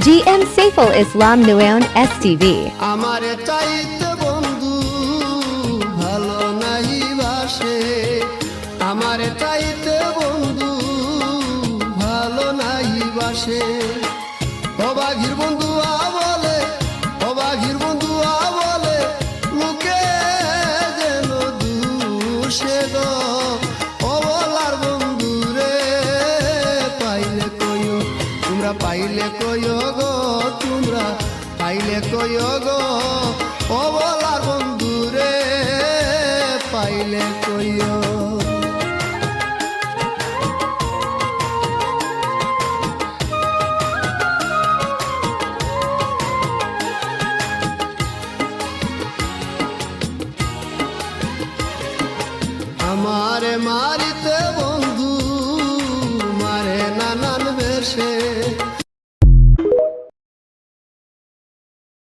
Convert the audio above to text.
GM Saiful Islam Nuaon STV. আমারে চাইতে বন্ধু ভালো নাই বাসে, আমারে চাইতে বন্ধু ভালো নাই বাসে। ও বাঘির বন্ধু বলে, ও বাঘির বন্ধু বলে, লোকে যেন দুষে গো। ও বলার বন্ধু রে পাইলে কইও, তোমরা পাইলে কইও গো, তোমরা পাইলে কইও গো। ও বলার বন্ধু রে পাইলে কইও।